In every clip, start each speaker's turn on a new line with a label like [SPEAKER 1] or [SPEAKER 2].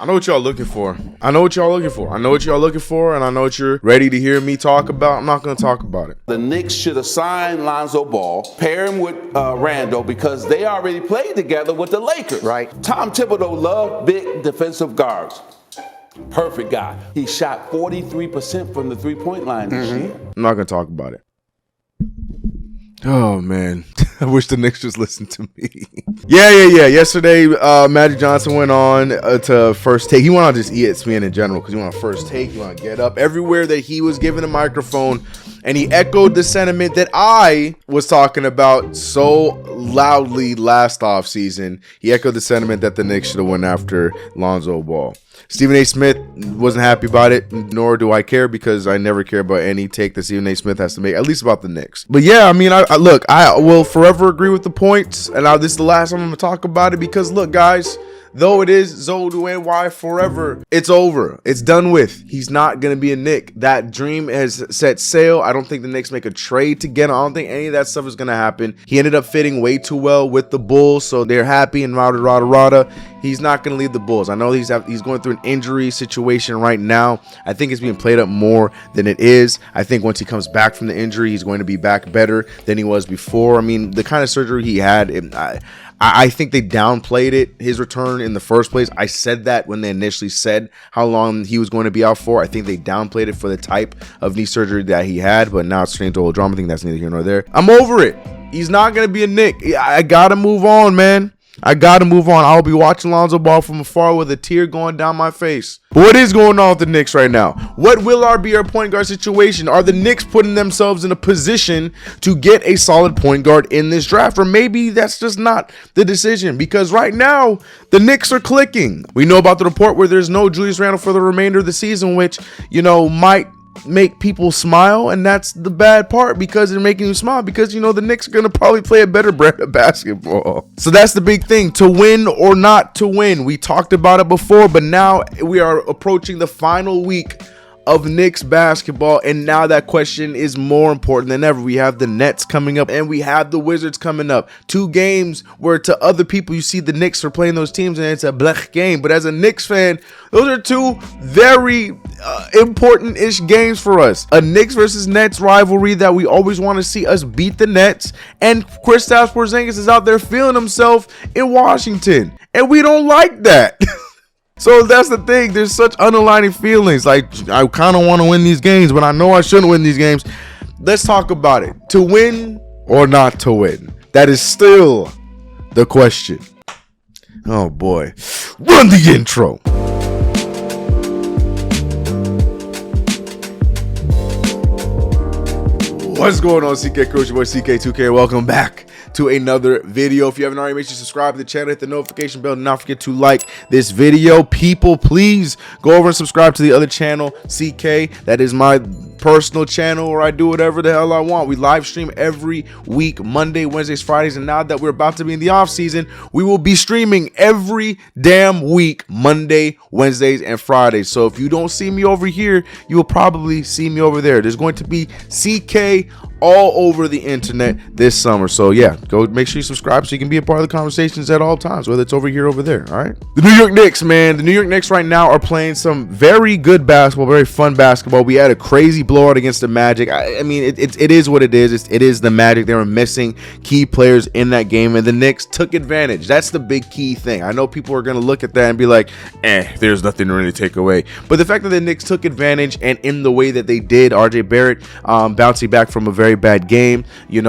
[SPEAKER 1] I know what y'all looking for. I know what y'all looking for. I know what y'all looking for, and I know what you're ready to hear me talk about. I'm not going to talk about it.
[SPEAKER 2] The Knicks should have signed Lonzo Ball, pair him with Randall, because they already played together with the Lakers.
[SPEAKER 3] Right.
[SPEAKER 2] Tom Thibodeau loved big defensive guards. Perfect guy. He shot 43% from the three-point line this year.
[SPEAKER 1] I'm not going to talk about it. Oh, man. I wish the Knicks just listened to me. Yeah. Yesterday, Magic Johnson went on to First Take. He went on just ESPN in general because he went on First Take. He went on Get Up. Everywhere that he was given a microphone, and he echoed the sentiment that I was talking about so loudly last offseason. He echoed the sentiment that the Knicks should have went after Lonzo Ball. Stephen A. Smith wasn't happy about it, nor do I care, because I never care about any take that Stephen A. Smith has to make, at least about the Knicks. But yeah, I mean, I will forever agree with the points, and this is the last time I'm going to talk about it, because look, guys, though it is Zodu NY forever, it's over. It's done with. He's not going to be a Knick. That dream has set sail. I don't think the Knicks make a trade to get him. I don't think any of that stuff is going to happen. He ended up fitting way too well with the Bulls, so they're happy and rada. He's not going to leave the Bulls. I know he's going through an injury situation right now. I think it's being played up more than it is. I think once he comes back from the injury, he's going to be back better than he was before. I mean, the kind of surgery he had, I think they downplayed it, his return in the first place. I said that when they initially said how long he was going to be out for. I think they downplayed it for the type of knee surgery that he had, but now it's turning to old drama. I think that's neither here nor there. I'm over it. He's not going to be a Knick. I got to move on, man. I got to move on. I'll be watching Lonzo Ball from afar with a tear going down my face. But what is going on with the Knicks right now? What will be our point guard situation? Are the Knicks putting themselves in a position to get a solid point guard in this draft? Or maybe that's just not the decision, because right now the Knicks are clicking. We know about the report where there's no Julius Randle for the remainder of the season, which, might make people smile, and that's the bad part, because they're making you smile, because the Knicks are going to probably play a better brand of basketball. So that's the big thing, to win or not to win. We talked about it before, but now we are approaching the final week of Knicks basketball, and now that question is more important than ever. We have the Nets coming up, and we have the Wizards coming up. Two games where to other people you see the Knicks are playing those teams and it's a blech game, but as a Knicks fan, those are two very important-ish games for us. A Knicks versus Nets rivalry that we always want to see us beat the Nets, and Kristaps Porzingis is out there feeling himself in Washington, and we don't like that. So that's the thing. There's such unaligning feelings. Like, I kind of want to win these games, but I know I shouldn't win these games. Let's talk about it. To win or not to win? That is still the question. Oh, boy. Run the intro. What's going on, CK Coach? Your boy CK2K. Welcome back to another video. If you haven't already, make sure you subscribe to the channel, hit the notification bell, and not forget to like this video. People, please go over and subscribe to the other channel, CK. That is my personal channel where I do whatever the hell I want. We live stream every week, Monday, Wednesdays, Fridays, and now that we're about to be in the off season, we will be streaming every damn week, Monday, Wednesdays, and Fridays. So if you don't see me over here, you will probably see me over there. There's going to be CK all over the internet this summer. So yeah, go make sure you subscribe so you can be a part of the conversations at all times, whether it's over here or over there. All right. The New York Knicks, man. The New York Knicks right now are playing some very good basketball, very fun basketball. We had a crazy blowout against the Magic. I mean, it is what it is. It is the Magic. They were missing key players in that game, and the Knicks took advantage. That's the big key thing. I know people are going to look at that and be like, there's nothing to really take away. But the fact that the Knicks took advantage, and in the way that they did, RJ Barrett bouncing back from a very bad game. We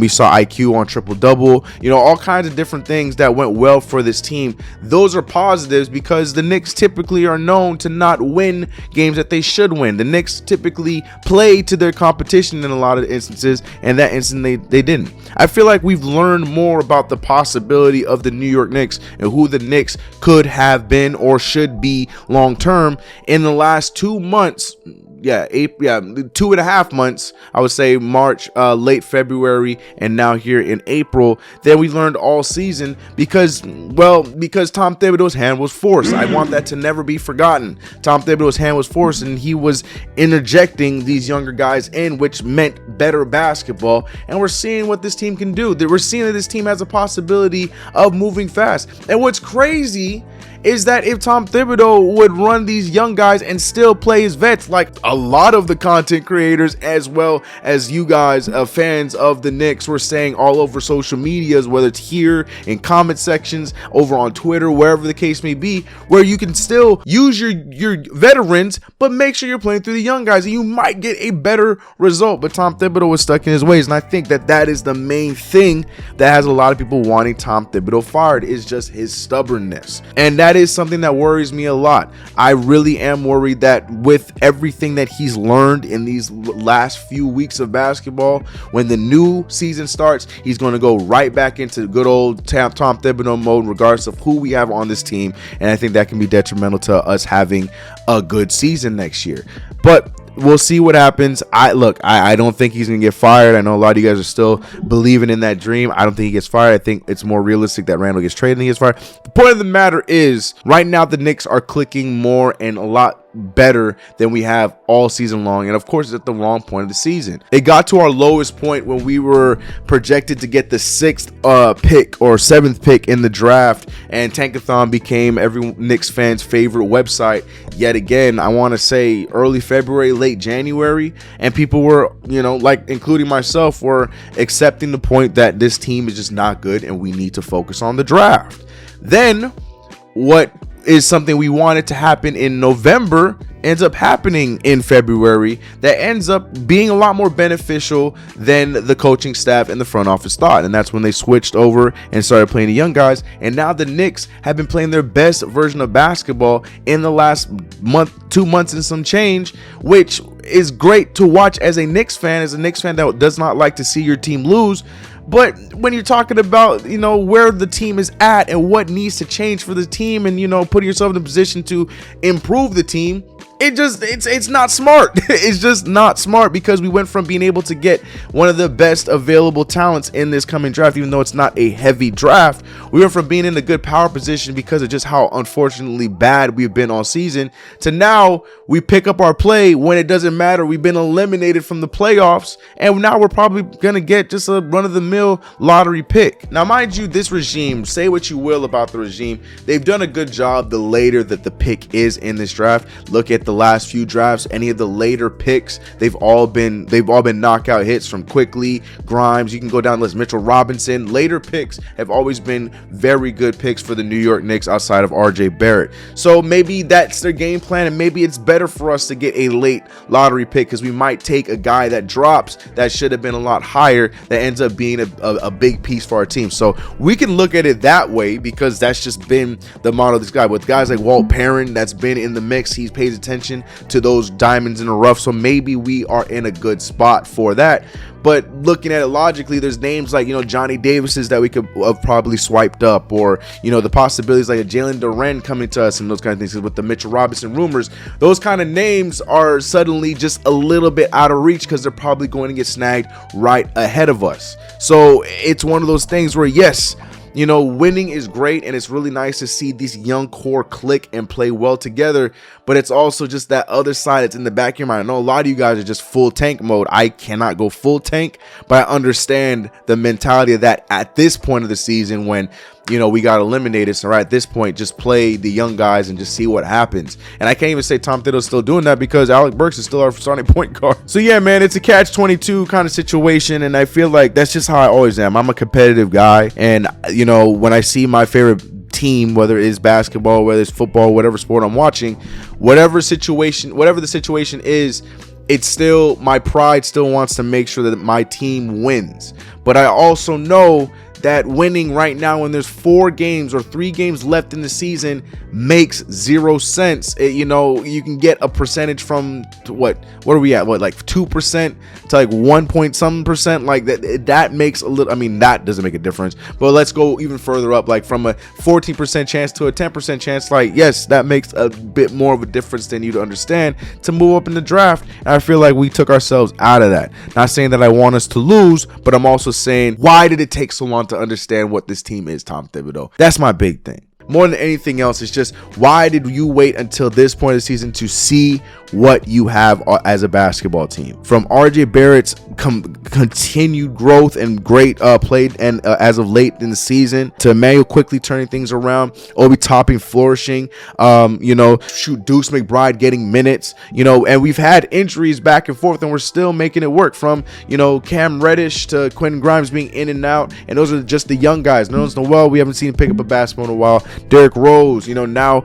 [SPEAKER 1] saw IQ on triple-double. All kinds of different things that went well for this team. Those are positives, because the Knicks typically are known to not win games that they should win. The Knicks typically play to their competition in a lot of instances, and that instant they didn't. I feel like we've learned more about the possibility of the New York Knicks and who the Knicks could have been or should be long term in the last 2 months. 2.5 months, I would say March, late February, and now here in April, that we learned all season, because Tom Thibodeau's hand was forced. I want that to never be forgotten. Tom Thibodeau's hand was forced, and he was interjecting these younger guys in, which meant better basketball, and we're seeing what this team can do. We're seeing that this team has a possibility of moving fast. And what's crazy is that if Tom Thibodeau would run these young guys and still play his vets, like a lot of the content creators as well as you guys, fans of the Knicks, were saying all over social medias, whether it's here in comment sections, over on Twitter, wherever the case may be, where you can still use your veterans, but make sure you're playing through the young guys, and you might get a better result. But Tom Thibodeau was stuck in his ways, and I think that is the main thing that has a lot of people wanting Tom Thibodeau fired, is just his stubbornness. And that is something that worries me a lot. I really am worried that with everything that he's learned in these last few weeks of basketball, when the new season starts, he's going to go right back into good old Tom Thibodeau mode, regardless of who we have on this team. And I think that can be detrimental to us having a good season next year. But we'll see what happens. I don't think he's gonna get fired. I know a lot of you guys are still believing in that dream. I don't think he gets fired. I think it's more realistic that Randall gets traded and he gets fired. The point of the matter is, right now the Knicks are clicking more and a lot better than we have all season long, and of course it's at the wrong point of the season. It got to our lowest point when we were projected to get the 6th pick or 7th pick in the draft, and Tankathon became every Knicks fan's favorite website yet again. I want to say early February, late January, and people were, like including myself, were accepting the point that this team is just not good and we need to focus on the draft. Then what is something we wanted to happen in November ends up happening in February, that ends up being a lot more beneficial than the coaching staff and the front office thought. And that's when they switched over and started playing the young guys. And now the Knicks have been playing their best version of basketball in the last month, 2 months and some change, which is great to watch as a Knicks fan that does not like to see your team lose. But when you're talking about, where the team is at and what needs to change for the team, and, putting yourself in a position to improve the team, it's not smart. It's just not smart, because we went from being able to get one of the best available talents in this coming draft, even though it's not a heavy draft. We went from being in a good power position because of just how unfortunately bad we've been all season, to now we pick up our play when it doesn't matter. We've been eliminated from the playoffs, and now we're probably going to get just a run-of-the-mill lottery pick. Now, mind you, this regime, say what you will about the regime, they've done a good job the later that the pick is in this draft. Look at the last few drafts, any of the later picks, they've all been knockout hits, from Quickly, Grimes, you can go down the list, Mitchell Robinson. Later picks have always been very good picks for the New York Knicks outside of RJ Barrett. So maybe that's their game plan, and maybe it's better for us to get a late lottery pick, because we might take a guy that drops that should have been a lot higher, that ends up being a big piece for our team. So we can look at it that way, because that's just been the model of this guy. With guys like Walt Perrin, that's been in the mix, he pays attention to those diamonds in the rough, so maybe we are in a good spot for that. But looking at it logically, there's names like, Johnny Davis's that we could have probably swiped up, or, the possibilities like a Jalen Duren coming to us and those kind of things. With the Mitchell Robinson rumors, those kind of names are suddenly just a little bit out of reach, because they're probably going to get snagged right ahead of us. So it's one of those things where, yes, winning is great, and it's really nice to see these young core click and play well together, but it's also just that other side that's in the back of your mind. I know a lot of you guys are just full tank mode. I cannot go full tank, but I understand the mentality of that at this point of the season, when we got eliminated. So right at this point, just play the young guys and just see what happens. And I can't even say Tom Thibodeau's still doing that, because Alec Burks is still our starting point guard. So yeah, man, it's a catch-22 kind of situation, and I feel like that's just how I always am. I'm a competitive guy, and when I see my favorite team, whether it is basketball, whether it's football, whatever sport I'm watching, whatever the situation is, it's still, my pride still wants to make sure that my team wins. But I also know that winning right now, when there's 4 games or 3 games left in the season, makes 0 sense. You can get a percentage from what are we at? Like 2% to like 1 point some percent. Like that makes a little, that doesn't make a difference. But let's go even further up, like from a 14% chance to a 10% chance. Like, yes, that makes a bit more of a difference than you to understand to move up in the draft. And I feel like we took ourselves out of that. Not saying that I want us to lose, but I'm also saying, why did it take so long to understand what this team is, Tom Thibodeau? That's my big thing. More than anything else, it's just, why did you wait until this point of the season to see what you have as a basketball team? From RJ Barrett's continued growth and great play, and as of late in the season, to Emmanuel quickly turning things around, Obi Toppin flourishing, Deuce McBride getting minutes, and we've had injuries back and forth, and we're still making it work. From Cam Reddish to Quentin Grimes being in and out, and those are just the young guys. Nerlens Noel, we haven't seen him pick up a basketball in a while. Derrick Rose, now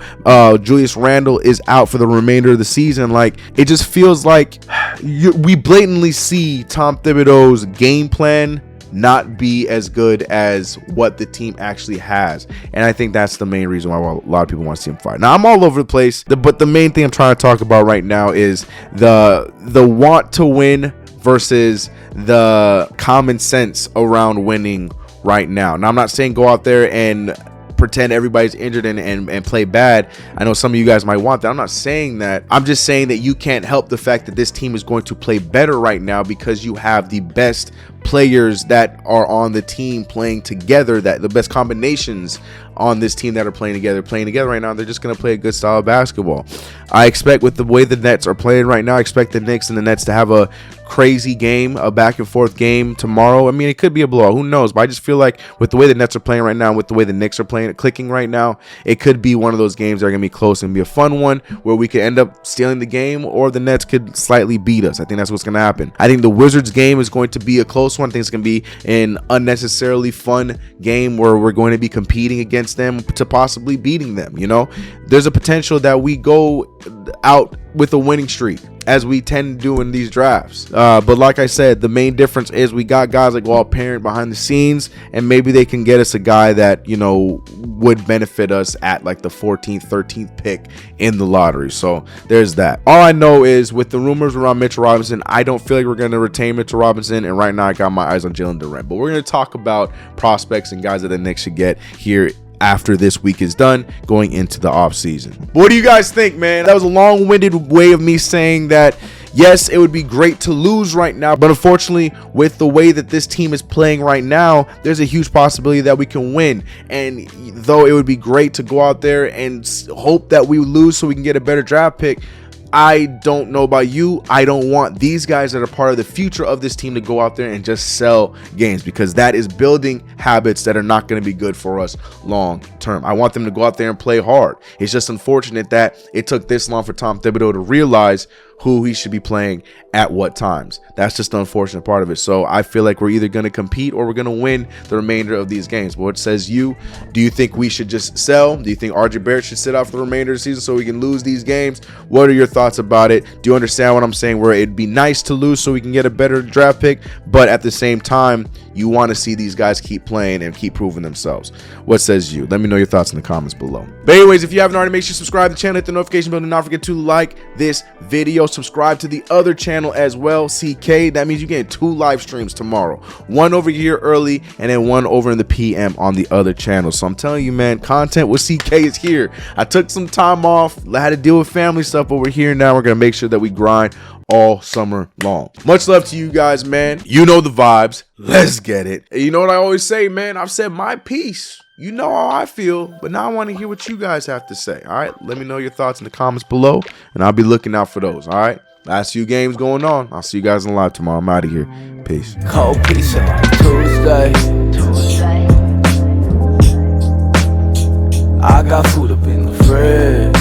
[SPEAKER 1] Julius Randle is out for the remainder of the season. Like, it just feels like we blatantly see Tom Thibodeau's game plan not be as good as what the team actually has, and I think that's the main reason why a lot of people want to see him fight. Now, I'm all over the place, but the main thing I'm trying to talk about right now is the want to win versus the common sense around winning right now. Now, I'm not saying go out there and pretend everybody's injured and play bad. I know some of you guys might want that. I'm not saying that. I'm just saying that you can't help the fact that this team is going to play better right now because you have the best players that are on the team playing together, that the best combinations on this team that are playing together right now. They're just going to play a good style of basketball. I expect, with the way the Nets are playing right now, I expect the Knicks and the Nets to have a crazy game, a back and forth game tomorrow. I mean, it could be a blowout, who knows, but I just feel like with the way the Nets are playing right now, with the way the Knicks are playing, clicking right now, it could be one of those games that are going to be close and be a fun one where we could end up stealing the game, or the Nets could slightly beat us. I think that's what's going to happen. I think the Wizards game is going to be a close one. I think it's going to be an unnecessarily fun game where we're going to be competing against them to possibly beating them. There's a potential that we go out with a winning streak, as we tend to do in these drafts. But like I said, the main difference is we got guys like Walt Parent behind the scenes, and maybe they can get us a guy that, would benefit us at like the 14th, 13th pick in the lottery. So there's that. All I know is, with the rumors around Mitchell Robinson, I don't feel like we're going to retain Mitchell Robinson, and right now I got my eyes on Jalen Durant. But we're going to talk about prospects and guys that the Knicks should get here after this week is done, going into the off season. What do you guys think, man? That was a long-winded way of me saying that yes, it would be great to lose right now, but unfortunately, with the way that this team is playing right now, there's a huge possibility that we can win. And though it would be great to go out there and hope that we lose so we can get a better draft pick, I don't know about you. I don't want these guys that are part of the future of this team to go out there and just sell games, because that is building habits that are not going to be good for us long term. I want them to go out there and play hard. It's just unfortunate that it took this long for Tom Thibodeau to realize who he should be playing at what times. That's just the unfortunate part of it. So I feel like we're either going to compete or we're going to win the remainder of these games. But what says you? Do you think we should just sell? Do you think RJ Barrett should sit out for the remainder of the season so we can lose these games? What are your thoughts about it? Do you understand what I'm saying, where it'd be nice to lose so we can get a better draft pick, but at the same time, you want to see these guys keep playing and keep proving themselves? What says you? Let me know your thoughts in the comments below. But anyways, if you haven't already, make sure you subscribe to the channel, hit the notification bell, and not forget to like this video. Subscribe to the other channel as well, CK. That means you get 2 live streams tomorrow, one over here early and then one over in the PM on the other channel. So I'm telling you, man, content with CK is here. I took some time off, had to deal with family stuff, but we're here now. We're gonna make sure that we grind all summer long. Much love to you guys, man. You know the vibes. Let's get it. You know what I always say, man? I've said my piece. You know how I feel, but now I want to hear what you guys have to say. All right, let me know your thoughts in the comments below, and I'll be looking out for those. All right, last few games going on. I'll see you guys in live tomorrow. I'm out of here. Peace.
[SPEAKER 3] Cold pizza Tuesday. I got food up in the fridge.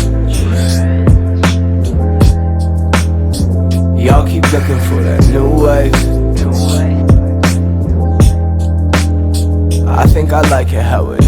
[SPEAKER 3] Y'all keep looking for that new wave. I think I like it how it